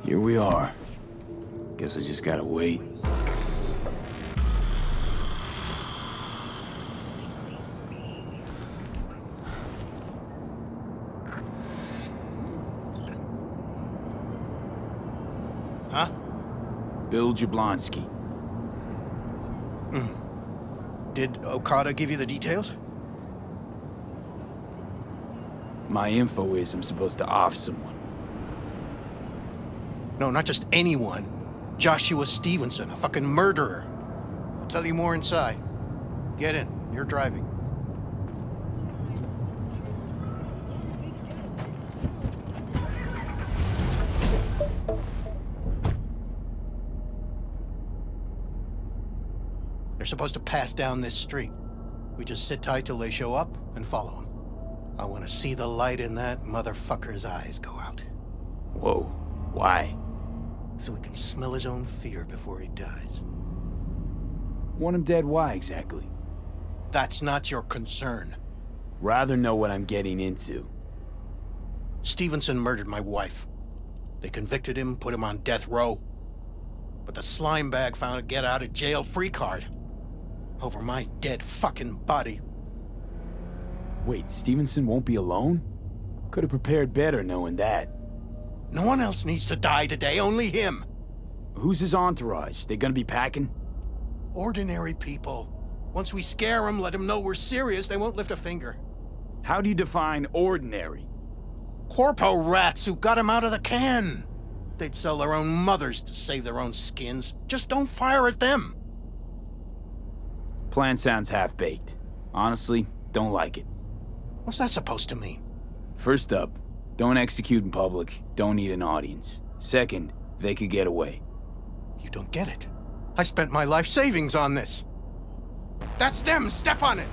Here we are. Guess I just gotta wait. Huh? Bill Jablonski. Did Okada give you the details? My info is I'm supposed to off someone. No, not just anyone. Joshua Stevenson, a fucking murderer. I'll tell you more inside. Get in. You're driving. They're supposed to pass down this street. We just sit tight till they show up and follow them. I want to see the light in that motherfucker's eyes go out. Whoa. Why? So we can smell his own fear before he dies. Want him dead? Why exactly? That's not your concern. Rather know what I'm getting into. Stevenson murdered my wife. They convicted him, put him on death row. But the slime bag found a get-out-of-jail-free card. Over my dead fucking body. Wait, Stevenson won't be alone? Could have prepared better knowing that. No one else needs to die today, only him. Who's his entourage? They gonna be packing? Ordinary people. Once we scare them, let them know we're serious, they won't lift a finger. How do you define ordinary? Corpo rats who got him out of the can. They'd sell their own mothers to save their own skins. Just don't fire at them. Plan sounds half-baked. Honestly, don't like it. What's that supposed to mean? First up, don't execute in public, don't need an audience. Second, they could get away. You don't get it. I spent my life savings on this. That's them, step on it!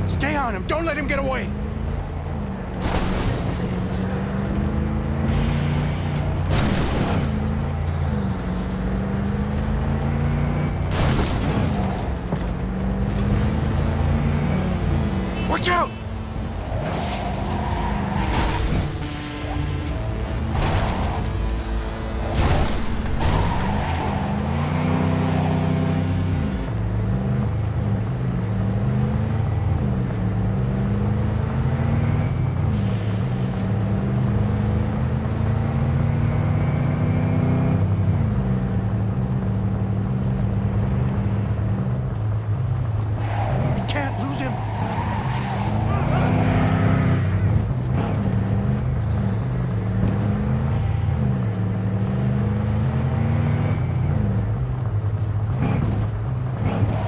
Stay on him, don't let him get away! Watch out! Can't lose him!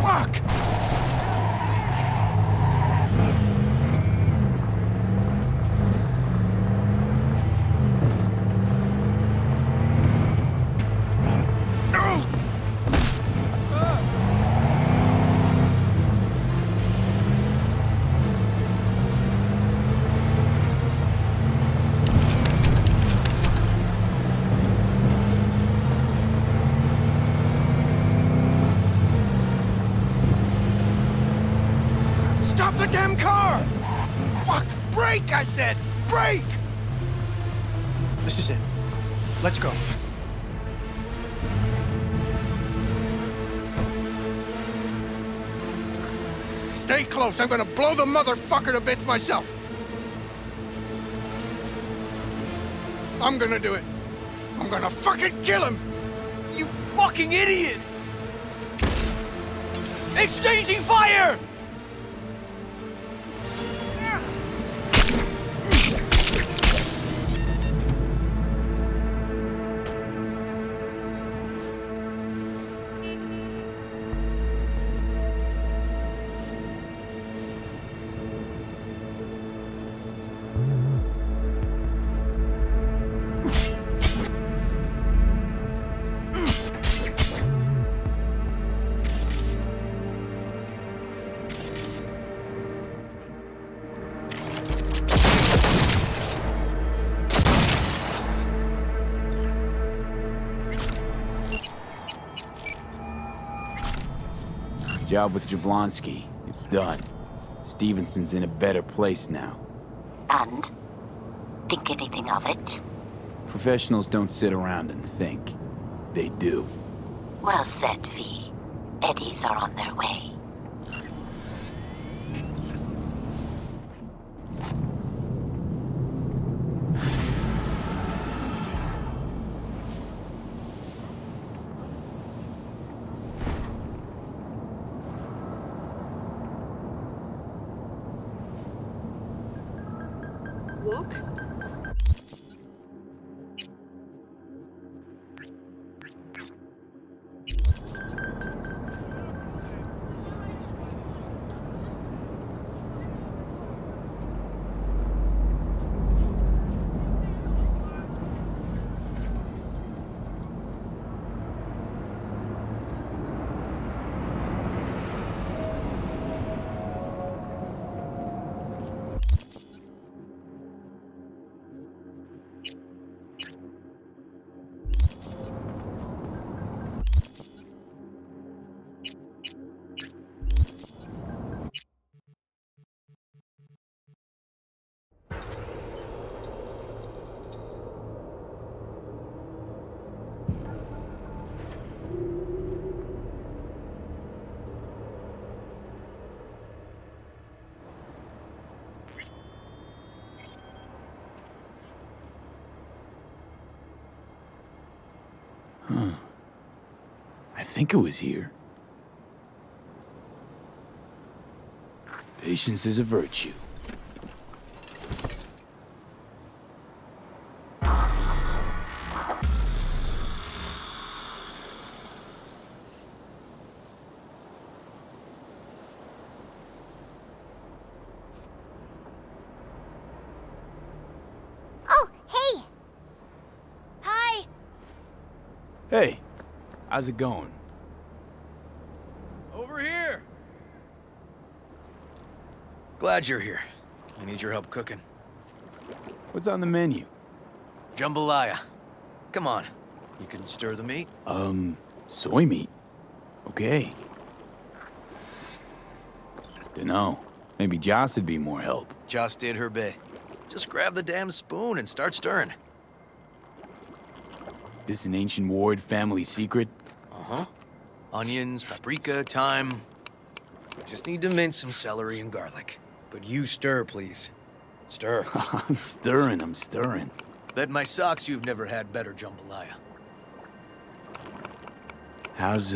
Fuck! Stop the damn car! Fuck! Brake, I said! Brake! This is it. Let's go. Stay close. I'm gonna blow the motherfucker to bits myself. I'm gonna do it. I'm gonna fucking kill him! You fucking idiot! Exchanging fire! Job with Jablonski. It's done. Stevenson's in a better place now. And? Think anything of it? Professionals don't sit around and think. They do. Well said, V. Eddies are on their way. Walk? I think it was here. Patience is a virtue. Oh, hey! Hi! Hey, how's it going? Over here! Glad you're here. I need your help cooking. What's on the menu? Jambalaya. Come on. You can stir the meat? Soy meat. Okay. Dunno. Maybe Joss would be more help. Joss did her bit. Just grab the damn spoon and start stirring. This an ancient Ward family secret? Uh-huh. Onions, paprika, thyme. Just need to mince some celery and garlic. But you stir, please. Stir. I'm stirring. Bet my socks you've never had better jambalaya. How's,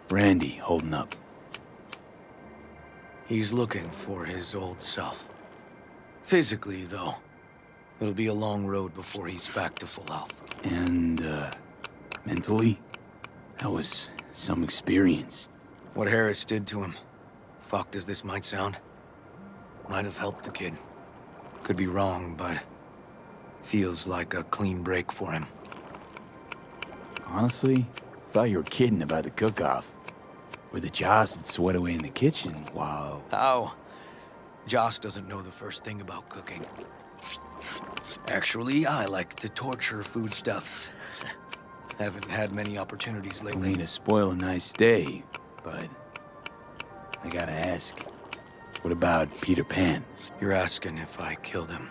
Randy holding up? He's looking for his old self. Physically, though. It'll be a long road before he's back to full health. And, mentally? That was some experience. What Harris did to him, fucked as this might sound, might have helped the kid. Could be wrong, but feels like a clean break for him. Honestly, thought you were kidding about the cook-off. Where the Joss would sweat away in the kitchen while... How? Joss doesn't know the first thing about cooking. Actually, I like to torture foodstuffs. Haven't had many opportunities I lately. mean to spoil a nice day, but... I gotta ask. What about Peter Pan? You're asking if I killed him.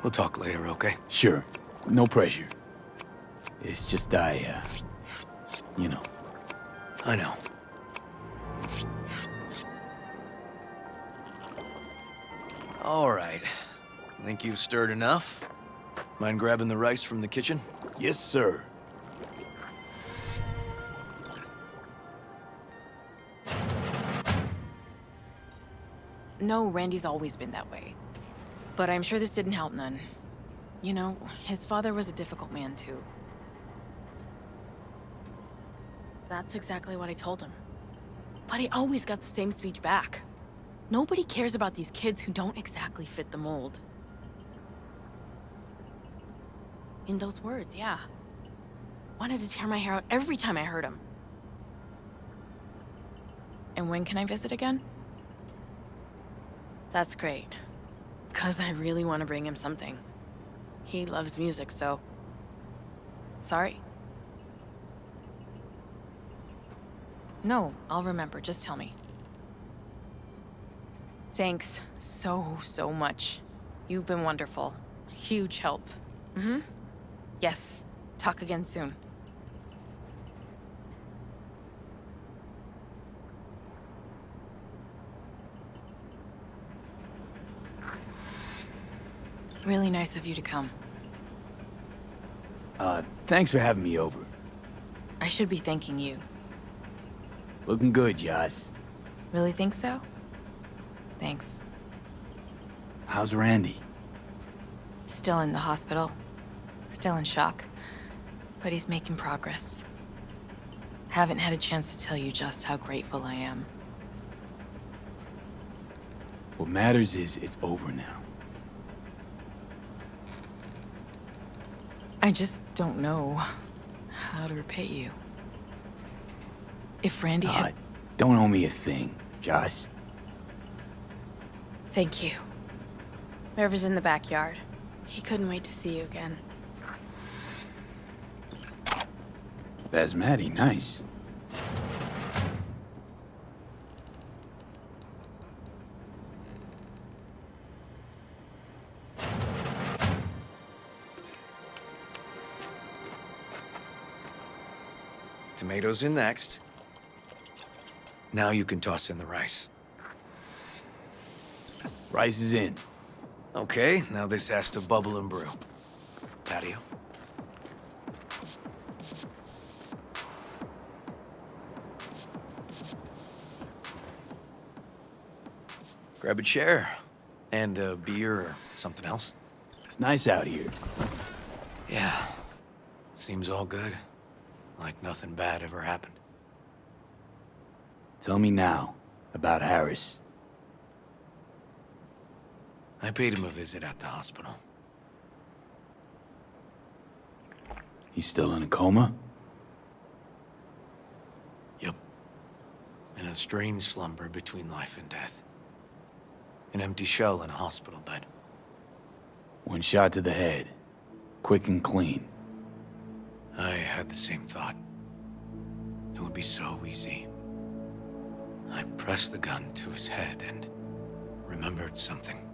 We'll talk later, okay? Sure. No pressure. It's just you know. I know. All right. Think you've stirred enough? Mind grabbing the rice from the kitchen? Yes, sir. No, Randy's always been that way. But I'm sure this didn't help none. You know, his father was a difficult man, too. That's exactly what I told him. But he always got the same speech back. Nobody cares about these kids who don't exactly fit the mold. In those words, yeah. Wanted to tear my hair out every time I heard him. And when can I visit again? That's great. 'Cause I really want to bring him something. He loves music, so... Sorry. No, I'll remember. Just tell me. Thanks so much. You've been wonderful. Huge help. Mm-hmm. Yes. Talk again soon. Really nice of you to come. Thanks for having me over. I should be thanking you. Looking good, Joss. Really think so? Thanks. How's Randy? Still in the hospital. Still in shock. But he's making progress. Haven't had a chance to tell you just how grateful I am. What matters is it's over now. I just don't know how to repay you. If Randy had... Don't owe me a thing, Joss. Thank you. River's in the backyard. He couldn't wait to see you again. Basmati, nice. Tomatoes in next. Now you can toss in the rice. Rice is in. Okay, now this has to bubble and brew. Patio. Grab a chair. And a beer or something else. It's nice out here. Yeah. Seems all good. Like nothing bad ever happened. Tell me now about Harris. I paid him a visit at the hospital. He's still in a coma? Yup. In a strange slumber between life and death. An empty shell in a hospital bed. One shot to the head. Quick and clean. I had the same thought. It would be so easy. I pressed the gun to his head and remembered something.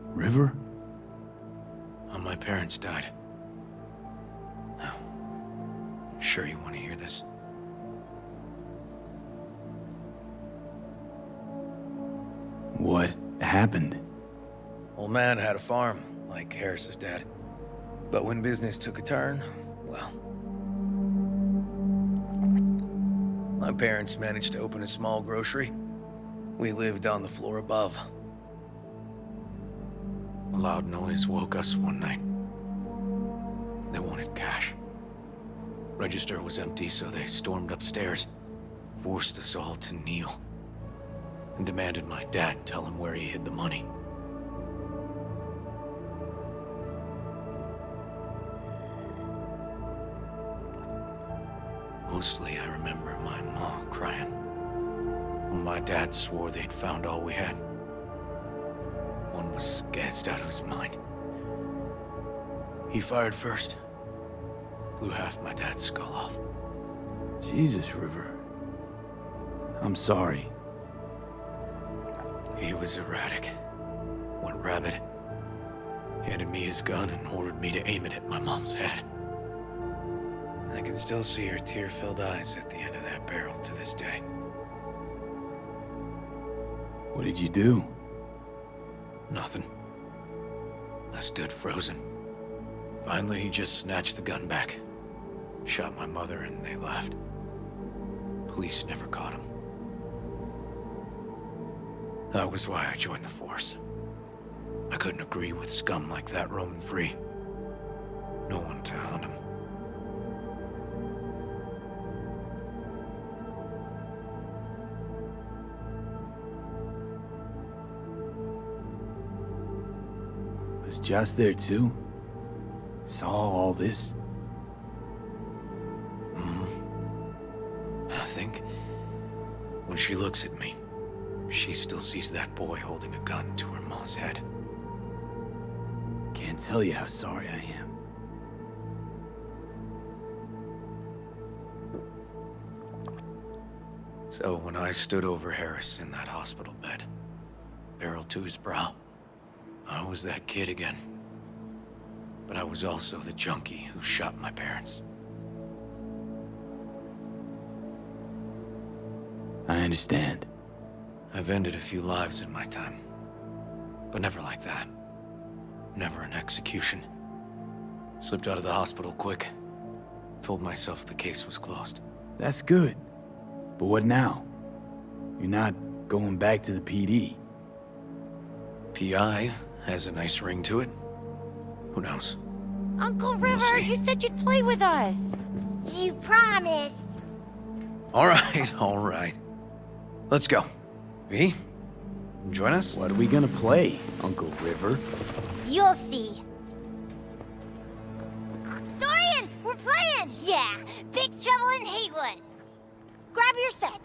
River? How my parents died. Now, sure you want to hear this? What happened? Old man had a farm, like Harris's dad. But when business took a turn, well... My parents managed to open a small grocery. We lived on the floor above. A loud noise woke us one night. They wanted cash. Register was empty, so they stormed upstairs, forced us all to kneel, and demanded my dad tell him where he hid the money. Mostly, I remember my mom crying. My dad swore they'd found all we had. One was gassed out of his mind. He fired first. Blew half my dad's skull off. Jesus, River. I'm sorry. He was erratic. Went rabid. Handed me his gun and ordered me to aim it at my mom's head. I can still see her tear-filled eyes at the end of that barrel to this day. What did you do? Nothing. I stood frozen. Finally, he just snatched the gun back. Shot my mother and they left. Police never caught him. That was why I joined the force. I couldn't agree with scum like that roaming free. No one to hunt him. Was Joss there too? Saw all this? I think when she looks at me, she still sees that boy holding a gun to her mom's head. Can't tell you how sorry I am. So when I stood over Harris in that hospital bed, barrel to his brow, I was that kid again. But I was also the junkie who shot my parents. I understand. I've ended a few lives in my time, but never like that. Never an execution. Slipped out of the hospital quick. Told myself the case was closed. That's good. But what now? You're not going back to the PD. PI has a nice ring to it. Who knows? Uncle We'll River, see. you said you'd play with us. You promised. All right, all right. Let's go. V, join us? What are we gonna play, Uncle River? You'll see. Dorian, we're playing! Yeah, Big Trouble in Haywood. Grab your set.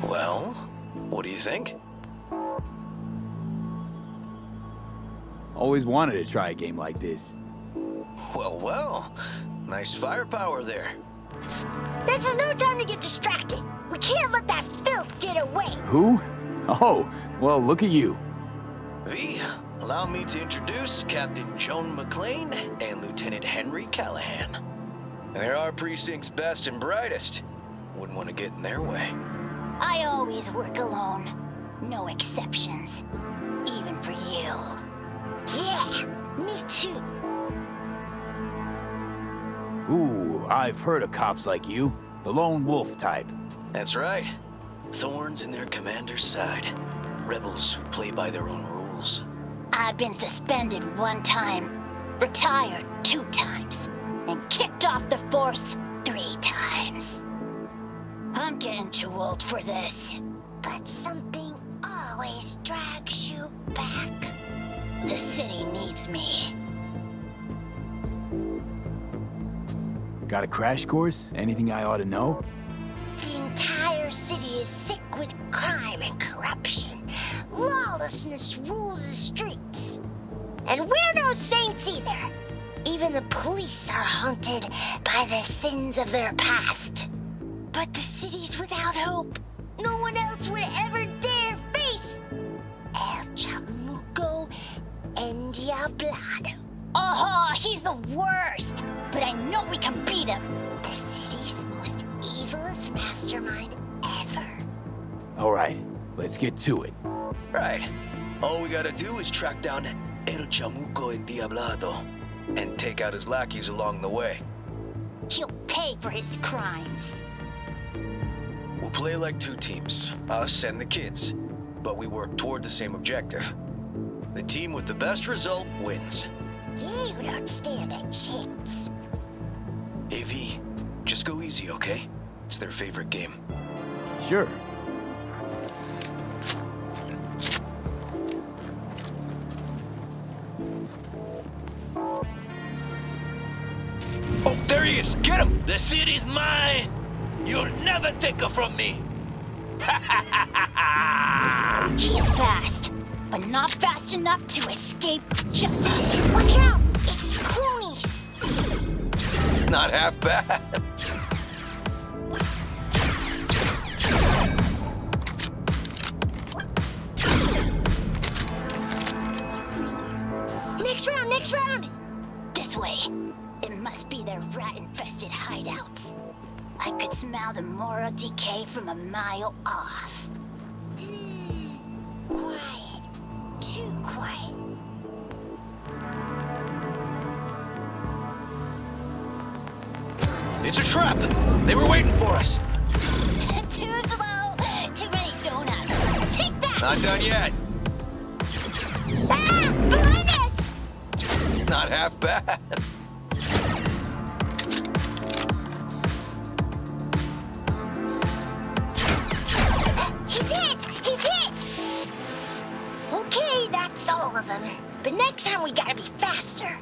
Well, what do you think? Always wanted to try a game like this. Well, well. Nice firepower there. This is no time to get distracted. We can't let that filth get away. Who? Oh, well, look at you. V, allow me to introduce Captain Joan McClane and Lieutenant Henry Callahan. They're our precinct's best and brightest. Wouldn't want to get in their way. I always work alone. No exceptions. Even for you. Yeah, me too. Ooh, I've heard of cops like you. The lone wolf type. That's right. Thorns in their commander's side. Rebels who play by their own rules. I've been suspended 1 time, retired 2 times, and kicked off the force 3 times. I'm getting too old for this. But something always drags you back. The city needs me. Got a crash course? Anything I ought to know? The entire city is sick with crime and corruption. Lawlessness rules the streets. And we're no saints either. Even the police are haunted by the sins of their past. But the city's without hope. No one else would ever dare face El Chamuco and Diablado. Oh, he's the worst. But I know we can beat him. The city's most evilest mastermind ever. All right, let's get to it. Right. All we gotta do is track down El Chamuco and Diablado and take out his lackeys along the way. He'll pay for his crimes. We'll play like 2 teams, us and the kids, but we work toward the same objective. The team with the best result wins. You don't stand a chance. AV, just go easy, okay? It's their favorite game. Sure. Oh, there he is! Get him! The city's mine! You'll never take her from me! He's fast, but not fast enough to escape justice. Watch out! It's cronies! Not half bad. Next round! This way. It must be their rat-infested hideouts. I could smell the moral decay from a mile off. Quiet. Too quiet. It's a trap! They were waiting for us! Too slow. Too many donuts. Take that! Not done yet. Ah! Behind us! Not half bad. He's hit! Okay, that's all of them. But next time we gotta be faster.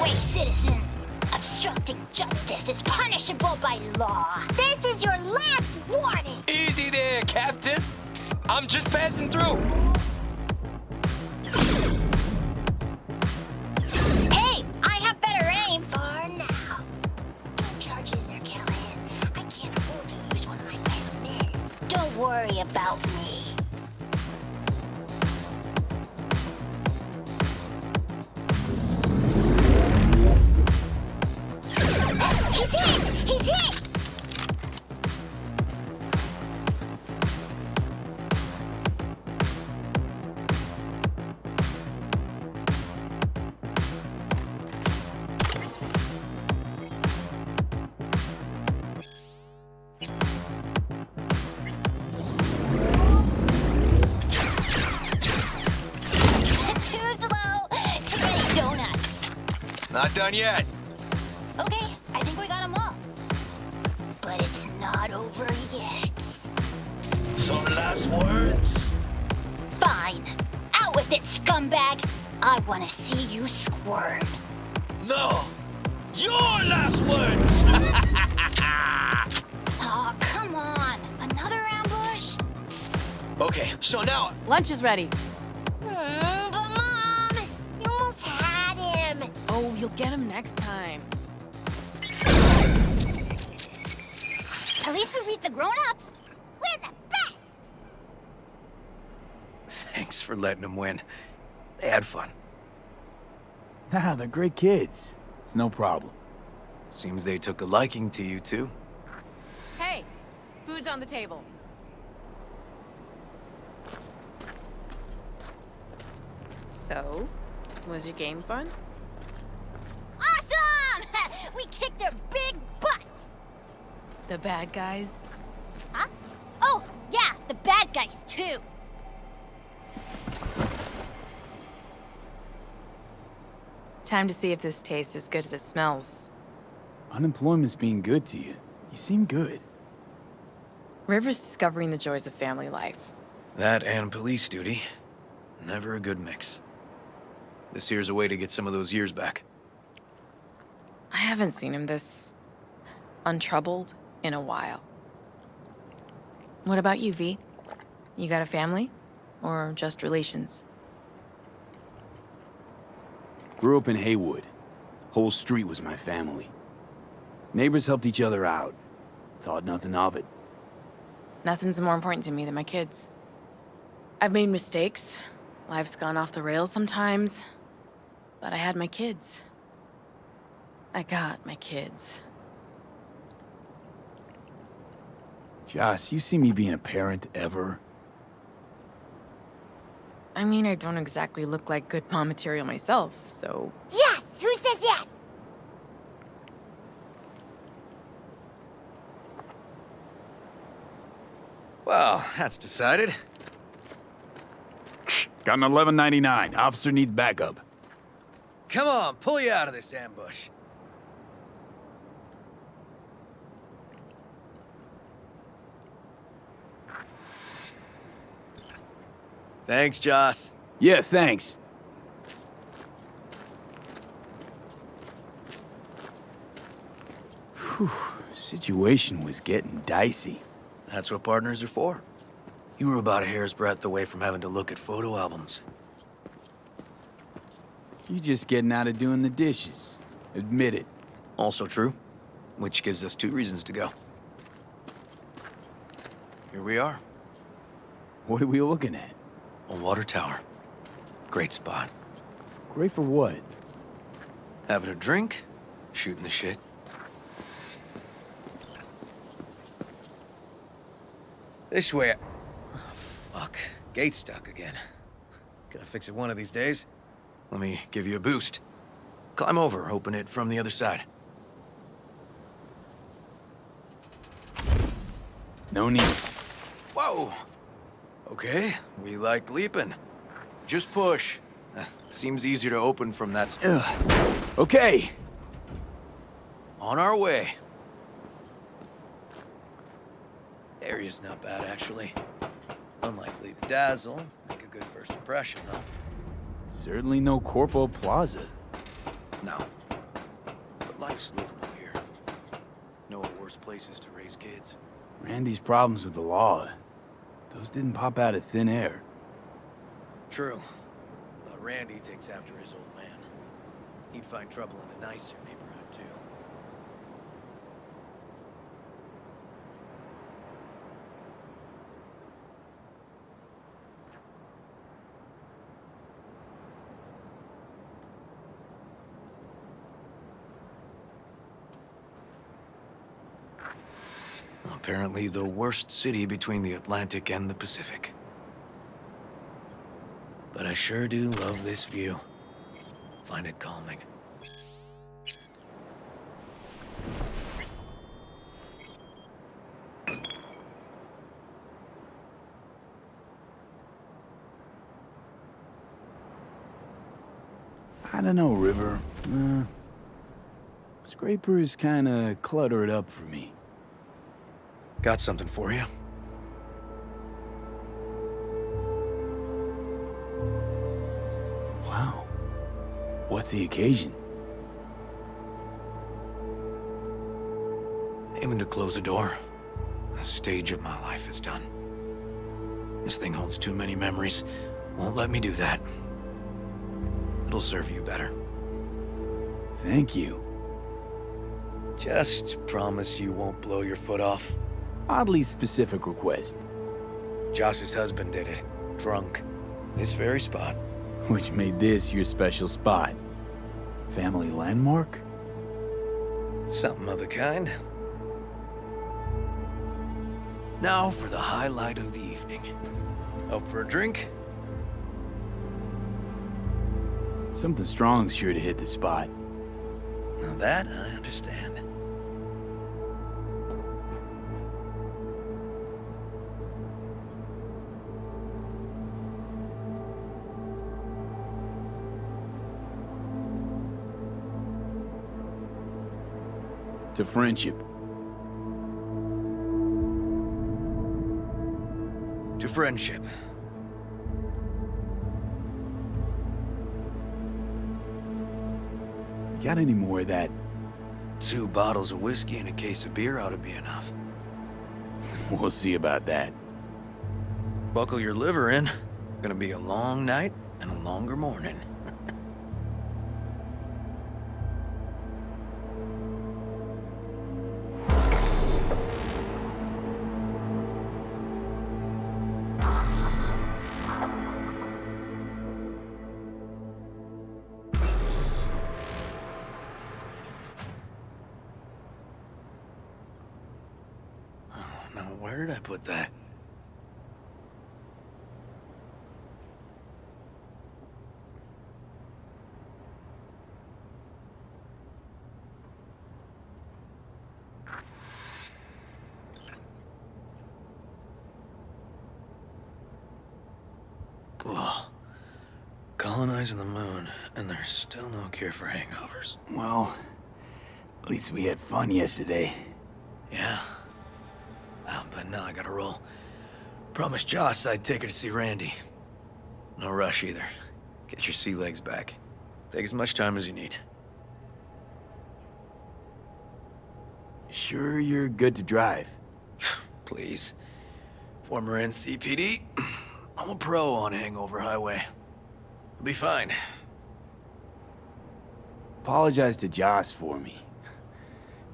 way, citizen. Obstructing justice is punishable by law. This is your last warning. Easy there, Captain. I'm just passing through. Hey, I have better aim. For now. Don't charge in there, Callahan. I can't afford to lose one of my best men. Don't worry about me. He's hit! He's hit! Too slow. Too many donuts. Not done yet. Okay, I think we got them all. But it's not over yet. Some last words? Fine. Out with it, scumbag. I want to see you squirm. No. Your last words. Aw, come on. Another ambush? Okay, so now Lunch is ready. But Mom, you almost had him. Oh, you'll get him next time. At least we beat the grown-ups. We're the best. Thanks for letting them win. They had fun. Nah, they're great kids. It's no problem. Seems they took a liking to you, too. Hey, food's on the table. So, was your game fun? Awesome! We kicked their big butts. The bad guys? Huh? Oh, yeah, the bad guys, too. Time to see if this tastes as good as it smells. Unemployment's being good to you. You seem good. River's discovering the joys of family life. That and police duty. Never a good mix. This here's a way to get some of those years back. I haven't seen him this untroubled in a while. What about you, V? You got a family? Or just relations? Grew up in Haywood. Whole street was my family. Neighbors helped each other out. Thought nothing of it. Nothing's more important to me than my kids. I've made mistakes. Life's gone off the rails sometimes. But I had my kids. I got my kids. Joss, you see me being a parent ever? I mean, I don't exactly look like good mom material myself, so... Yes! Who says yes? Well, that's decided. Got an 1199. Officer needs backup. Come on, pull you out of this ambush. Thanks, Joss. Yeah, thanks. Whew, situation was getting dicey. That's what partners are for. You were about a hair's breadth away from having to look at photo albums. You just getting out of doing the dishes. Admit it. Also true, which gives us 2 reasons to go. Here we are, What are we looking at? a water tower. Great spot. Great for what? Having a drink, shooting the shit. This way. Oh, fuck. Gate's stuck again. Gonna fix it one of these days. Let me give you a boost. Climb over, open it from the other side. No need. Whoa! Okay, we like leaping. Just push. Seems easier to open from that Okay. On our way. Area's not bad, actually. Unlikely to dazzle. Make a good first impression, though. Certainly no Corpo Plaza. No. Life's livable here. No worse places to raise kids. Randy's problems with the law, those didn't pop out of thin air. True. But Randy takes after his old man. He'd find trouble in a nicer neighborhood, too. Apparently the worst city between the Atlantic and the Pacific. But I sure do love this view. Find it calming. I don't know, River. Scrapers kinda clutter it up for me. Got something for you. Wow. What's the occasion? Aiming to close the door. The stage of my life is done. This thing holds too many memories. Won't let me do that. It'll serve you better. Thank you. Just promise you won't blow your foot off. Oddly specific request. Josh's husband did it. Drunk. This very spot. Which made this your special spot. Family landmark? Something of the kind. Now for the highlight of the evening. Up for a drink? Something strong's sure to hit the spot. Now that I understand. To friendship. To friendship. Got any more of that? 2 bottles of whiskey and a case of beer ought to be enough. We'll see about that. Buckle your liver in. Gonna be a long night and a longer morning. Now, where did I put that? Ugh. Colonizing the moon, and there's still no cure for hangovers. Well, at least we had fun yesterday. Yeah. But now I gotta roll. Promised Joss I'd take her to see Randy. No rush either. Get your sea legs back. Take as much time as you need. Sure you're good to drive? Please. Former NCPD. I'm a pro on Hangover Highway. I'll be fine. Apologize to Joss for me.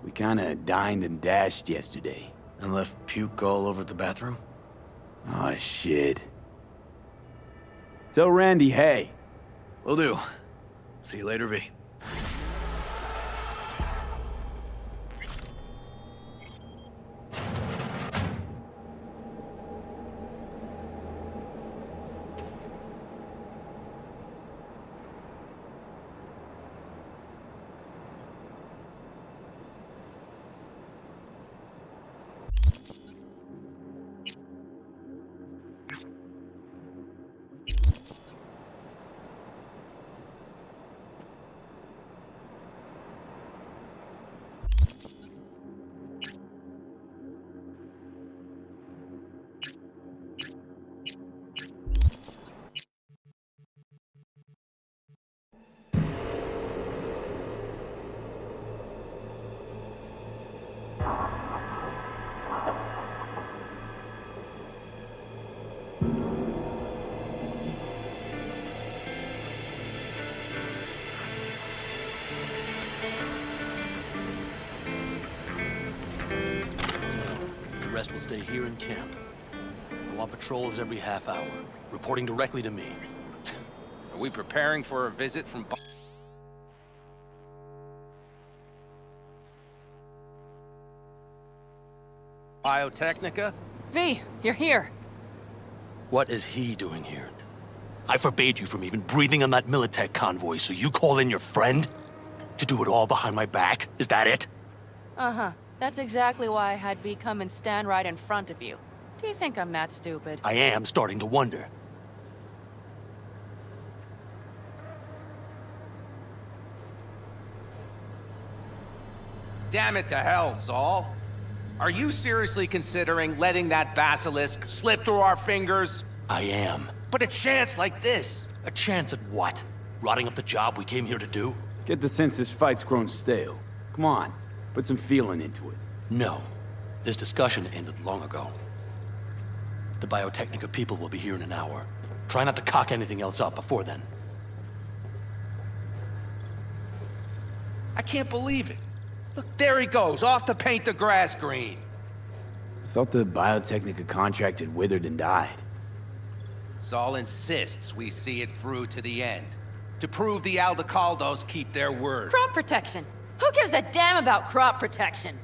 We kinda dined and dashed yesterday. And left puke all over the bathroom? Oh, shit. Tell Randy, hey. Will do. See you later, V. rest will stay here in camp. I want patrols every half hour, reporting directly to me. Are we preparing for a visit from Biotechnica? V, you're here. What is he doing here? I forbade you from even breathing on that Militech convoy, so you call in your friend? To do it all behind my back? Is that it? Uh-huh. That's exactly why I had V come and stand right in front of you. Do you think I'm that stupid? I am starting to wonder. Damn it to hell, Saul. Are you seriously considering letting that basilisk slip through our fingers? I am. But a chance like this. A chance at what? Rotting up the job we came here to do? Get the sense this fight's grown stale. Come on, put some feeling into it. No. This discussion ended long ago. The Biotechnica people will be here in an hour. Try not to cock anything else up before then. I can't believe it. Look, there he goes, off to paint the grass green. I thought the Biotechnica contract had withered and died. Saul insists we see it through to the end. To prove the Aldecaldos keep their word. Crop protection! Who gives a damn about crop protection?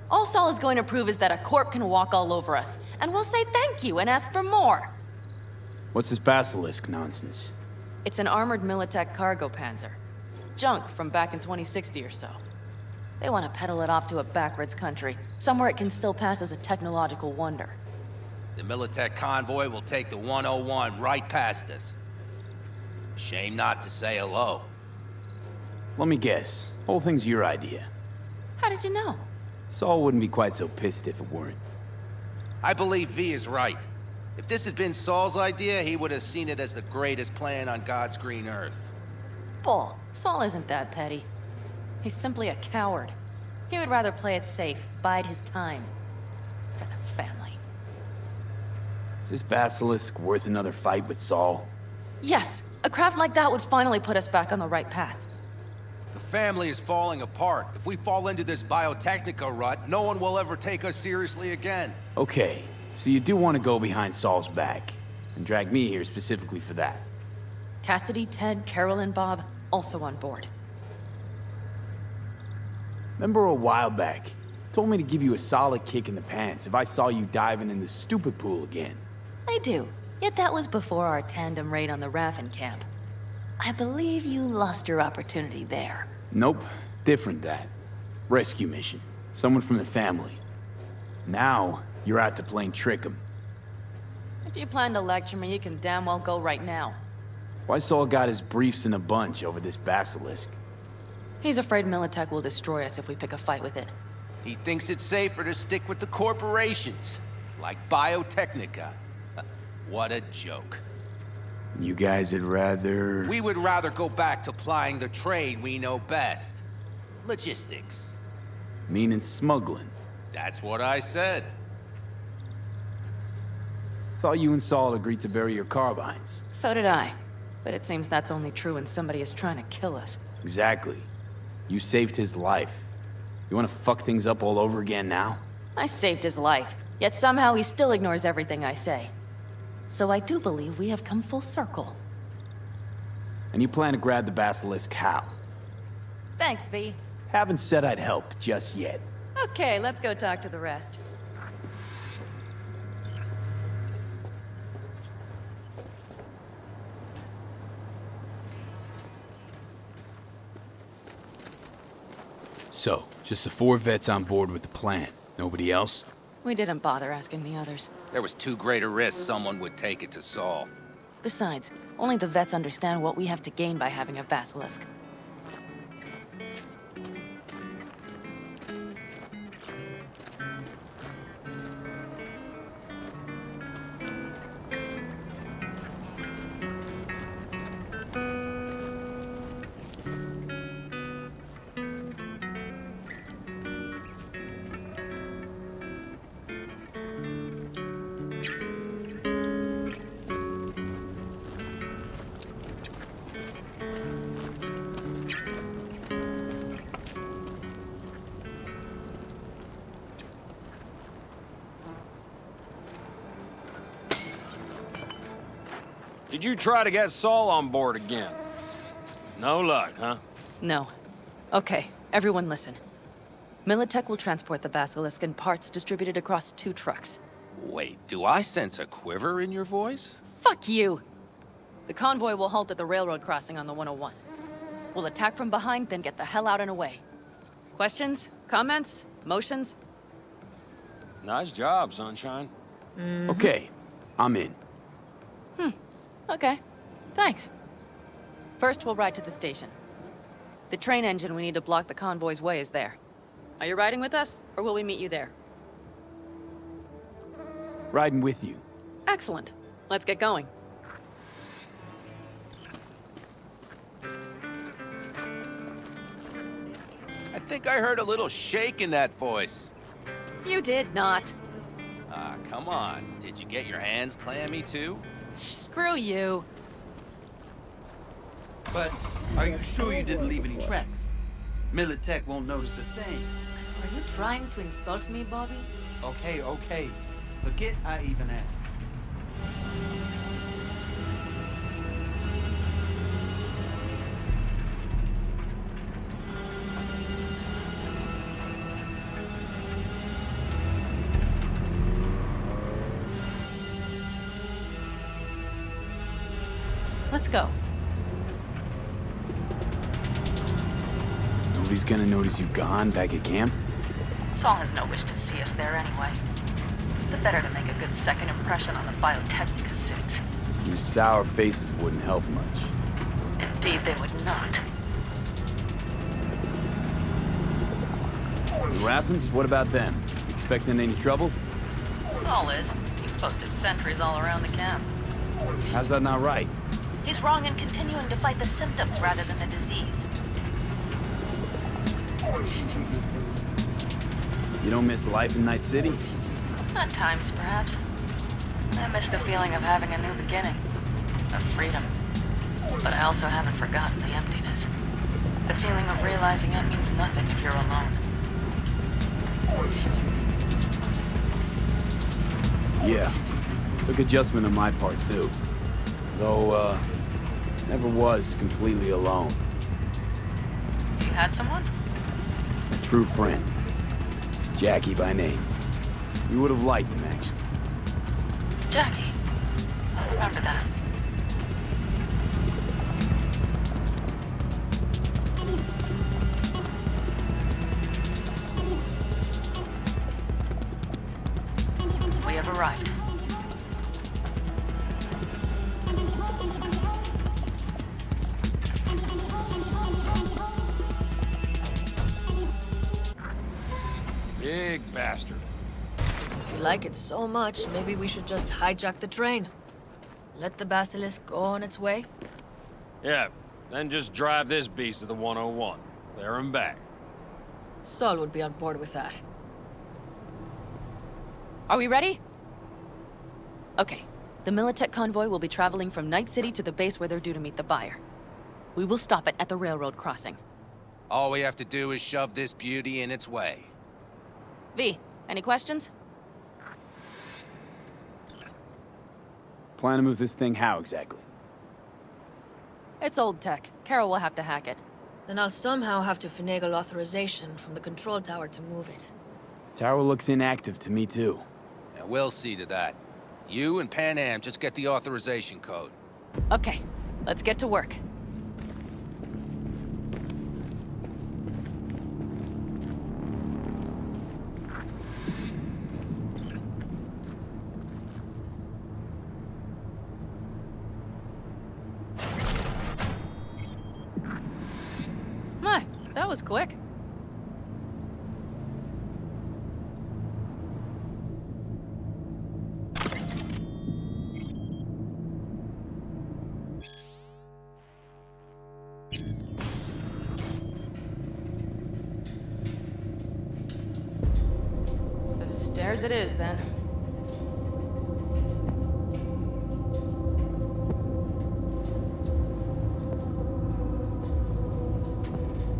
All Saul is going to prove is that a corp can walk all over us, and we'll say thank you and ask for more. What's this basilisk nonsense? It's an armored Militech cargo panzer. Junk from back in 2060 or so. They want to peddle it off to a backwoods country, somewhere it can still pass as a technological wonder. The Militech convoy will take the 101 right past us. Shame not to say hello. Let me guess. Whole thing's your idea. How did you know? Saul wouldn't be quite so pissed if it weren't. I believe V is right. If this had been Saul's idea, he would have seen it as the greatest plan on God's green earth. Bull. Saul isn't that petty. He's simply a coward. He would rather play it safe, bide his time. For the family. Is this basilisk worth another fight with Saul? Yes, a craft like that would finally put us back on the right path. The family is falling apart. If we fall into this Biotechnica rut, no one will ever take us seriously again. Okay, so you do want to go behind Saul's back, and drag me here specifically for that. Cassidy, Ted, Carol, and Bob, also on board. Remember a while back, told me to give you a solid kick in the pants if I saw you diving in the stupid pool again. I do, yet that was before our tandem raid on the Raffen camp. I believe you lost your opportunity there. Nope, different that. Rescue mission. Someone from the family. Now, you're out to plain trick 'em. If you plan to lecture me, you can damn well go right now. Why Saul got his briefs in a bunch over this basilisk? He's afraid Militech will destroy us if we pick a fight with it. He thinks it's safer to stick with the corporations, like Biotechnica. What a joke. You guys would rather... We would rather go back to plying the trade we know best. Logistics. Meaning smuggling. That's what I said. Thought you and Saul agreed to bury your carbines. So did I. But it seems that's only true when somebody is trying to kill us. Exactly. You saved his life. You want to fuck things up all over again now? I saved his life, yet somehow he still ignores everything I say. So I do believe we have come full circle. And you plan to grab the basilisk how? Thanks, V. Haven't said I'd help just yet. Okay, let's go talk to the rest. So, just the 4 vets on board with the plan. Nobody else? We didn't bother asking the others. There was too great a risk someone would take it to Saul. Besides, only the vets understand what we have to gain by having a basilisk. Did you try to get Saul on board again? No luck, huh? No. Okay, everyone listen. Militech will transport the Basilisk in parts distributed across 2 trucks. Wait, do I sense a quiver in your voice? Fuck you! The convoy will halt at the railroad crossing on the 101. We'll attack from behind, then get the hell out and away. Questions? Comments? Motions? Nice job, Sunshine. Okay, I'm in. Okay. Thanks. First, we'll ride to the station. The train engine we need to block the convoy's way is there. Are you riding with us, or will we meet you there? Riding with you. Excellent. Let's get going. I think I heard a little shake in that voice. You did not. Ah, come on. Did you get your hands clammy too? Screw you. But are you sure you didn't leave any tracks? Militech won't notice a thing. Are you trying to insult me, Bobby? Okay. Forget I even asked. Let's go. Nobody's gonna notice you gone back at camp? Saul has no wish to see us there anyway. The better to make a good second impression on the Biotechnica suits. Your sour faces wouldn't help much. Indeed, they would not. The Raffens, what about them? Expecting any trouble? Saul is. He's posted sentries all around the camp. How's that not right? He's wrong in continuing to fight the symptoms rather than the disease. You don't miss life in Night City? At times, perhaps. I miss the feeling of having a new beginning. Of freedom. But I also haven't forgotten the emptiness. The feeling of realizing it means nothing if you're alone. Yeah. Took adjustment on my part, too. Though, never was completely alone. You had someone? A true friend. Jackie by name. You would have liked him, actually. Jackie. I remember that. We have arrived. Big bastard. If you like it so much, maybe we should just hijack the train. Let the Basilisk go on its way. Yeah, then just drive this beast to the 101. There and back. Saul would be on board with that. Are we ready? Okay. The Militech convoy will be traveling from Night City to the base where they're due to meet the buyer. We will stop it at the railroad crossing. All we have to do is shove this beauty in its way. V, any questions? Plan to move this thing how exactly? It's old tech. Carol will have to hack it. Then I'll somehow have to finagle authorization from the control tower to move it. Tower looks inactive to me, too. And we'll see to that. You and Pan Am just get the authorization code. Okay, let's get to work. My, that was quick. The stairs it is, then.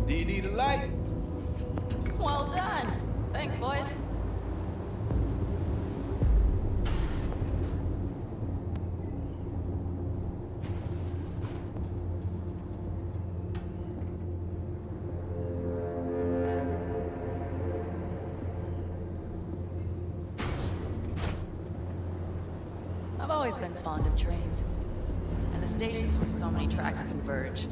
Do you need a light? Well done. Thanks, boys. always been fond of trains. And the stations where so many tracks converge.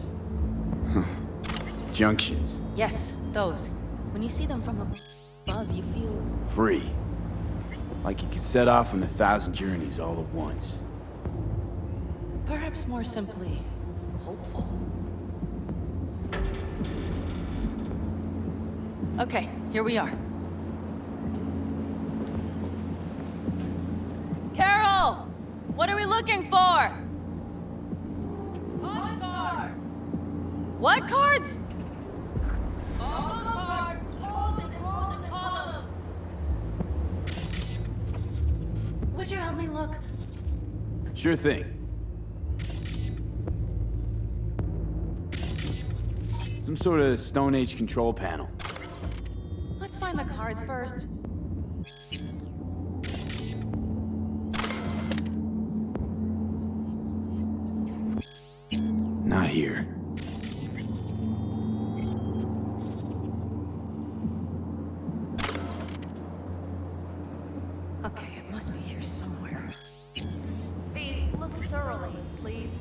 Junctions. Yes, those. When you see them from above, you feel... Free. Like you could set off on 1,000 journeys all at once. Perhaps more simply, hopeful. Okay, here we are. Carol! What are we looking for? Cards! What cards? Cards, rows and rows of columns. Would you help me look? Sure thing. Some sort of Stone Age control panel. Let's find the cards first. Not here. Okay, it must be here somewhere. V, look thoroughly, please.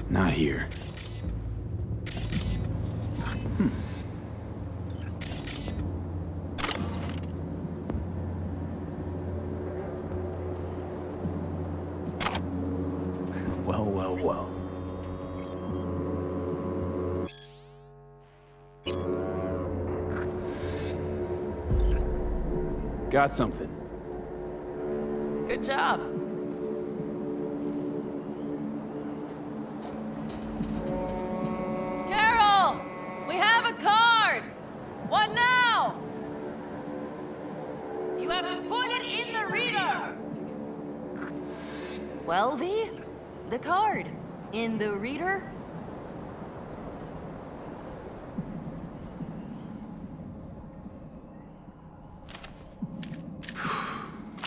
Not here. Well, well, well. Got something. Good job. Carol! We have a card! What now? You have to put it in the reader! Well, V? The card. In the reader?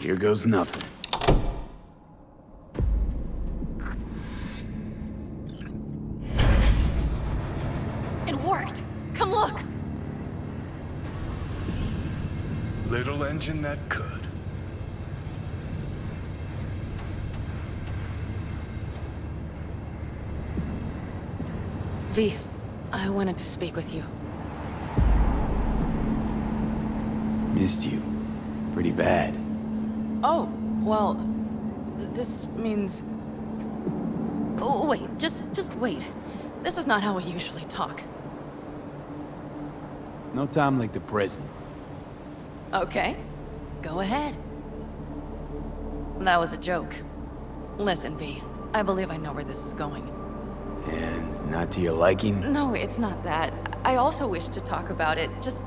Here goes nothing. It worked! Come look! Little engine that could. V, I wanted to speak with you. Missed you. Pretty bad. Oh, well, this means... Oh, wait, just wait. This is not how we usually talk. No time like the present. Okay, go ahead. That was a joke. Listen, V, I believe I know where this is going. And not to your liking? No, it's not that. I also wish to talk about it, just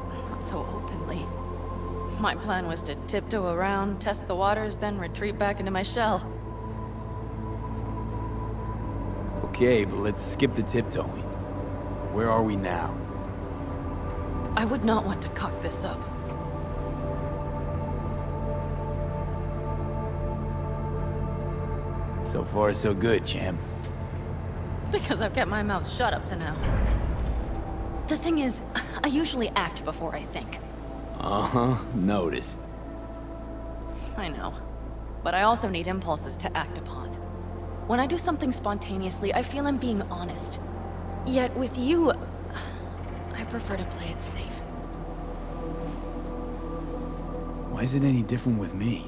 not so openly. My plan was to tiptoe around, test the waters, then retreat back into my shell. Okay, but let's skip the tiptoeing. Where are we now? I would not want to cock this up. So far, so good, champ. Because I've kept my mouth shut up to now. The thing is, I usually act before I think. Uh-huh, noticed. I know. But I also need impulses to act upon. When I do something spontaneously, I feel I'm being honest. Yet with you, I prefer to play it safe. Why is it any different with me?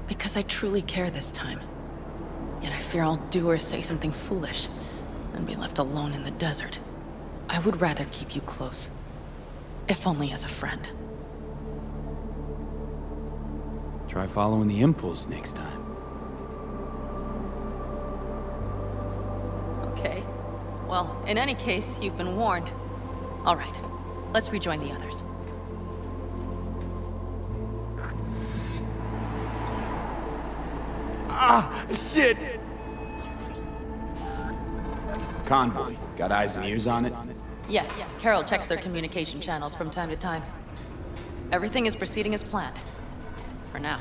Because I truly care this time. Yet I fear I'll do or say something foolish and be left alone in the desert. I would rather keep you close. If only as a friend. Try following the impulse next time. Okay. Well, in any case, you've been warned. All right. Let's rejoin the others. Ah, shit! Convoy. Got eyes and ears on it? Yes, Carol checks their communication channels from time to time. Everything is proceeding as planned. For now.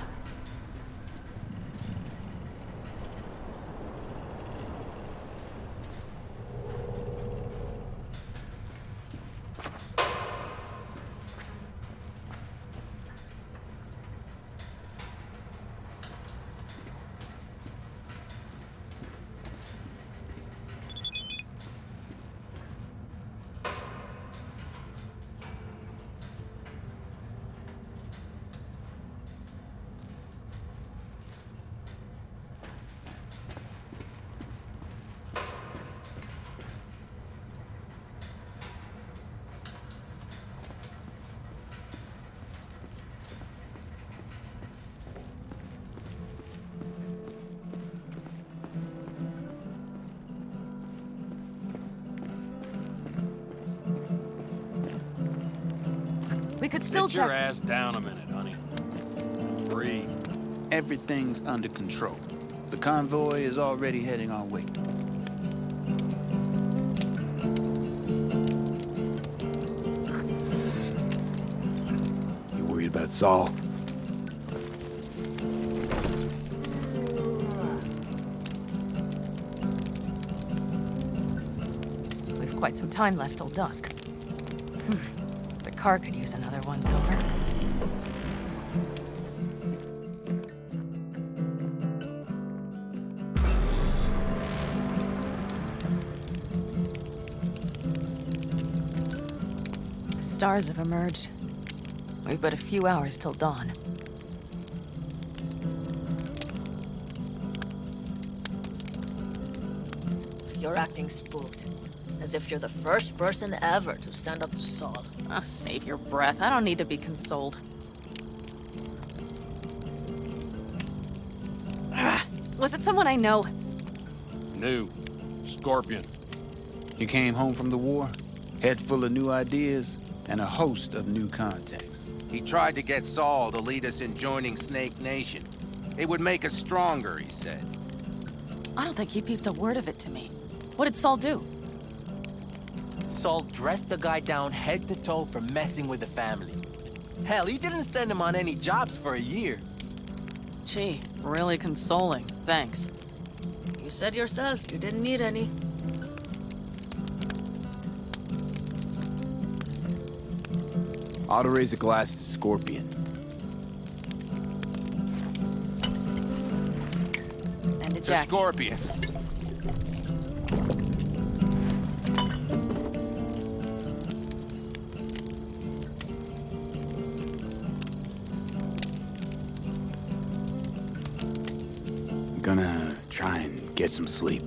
could still Sit your check. ass down a minute, honey. Breathe. Everything's under control. The convoy is already heading our way. You worried about Saul? We've quite some time left till dusk. The car could use another once-over. The stars have emerged. We've but a few hours till dawn. You're acting spooked. As if you're the first person ever to stand up to Saul. Oh, save your breath. I don't need to be consoled. Was it someone I know? New. Scorpion. You came home from the war, head full of new ideas, and a host of new contacts. He tried to get Saul to lead us in joining Snake Nation. It would make us stronger, he said. I don't think he peeped a word of it to me. What did Saul do? Saul dressed the guy down head to toe for messing with the family. Hell, he didn't send him on any jobs for a year. Gee, really consoling. Thanks. You said yourself you didn't need any. Ought to raise a glass to Scorpion. And a To jacket. Scorpion. I'm gonna try and get some sleep.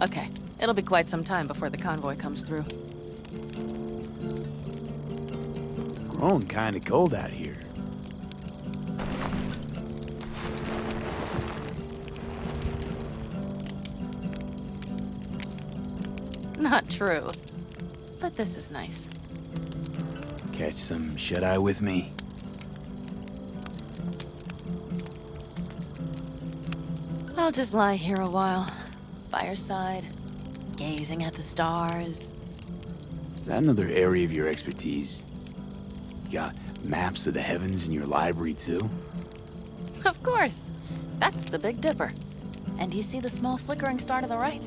Okay, it'll be quite some time before the convoy comes through. Growing kinda cold out here. Not true. But this is nice. Catch some shut-eye with me? I'll just lie here a while, by your side, gazing at the stars. Is that another area of your expertise? You got maps of the heavens in your library, too? Of course. That's the Big Dipper. And you see the small flickering star to the right?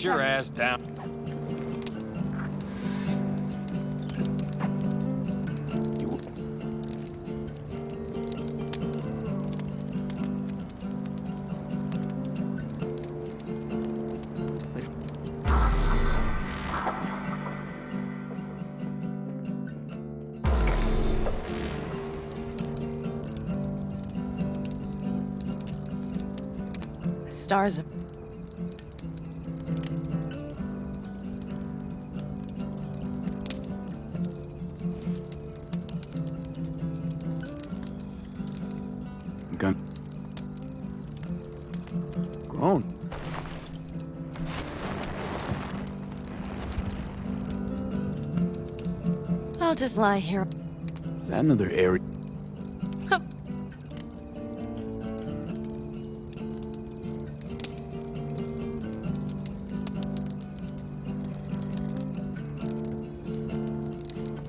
Get your ass down. Stars are... Gun. Grown. I'll just lie here. Is that another area?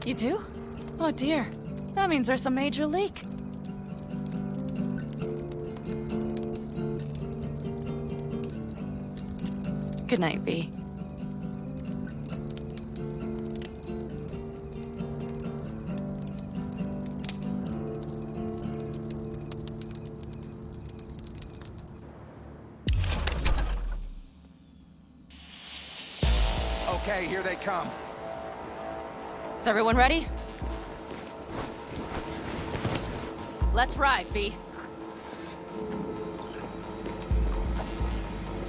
You do? Oh dear. That means there's a major leak. Good night, V. Okay, here they come. Is everyone ready? Let's ride, V.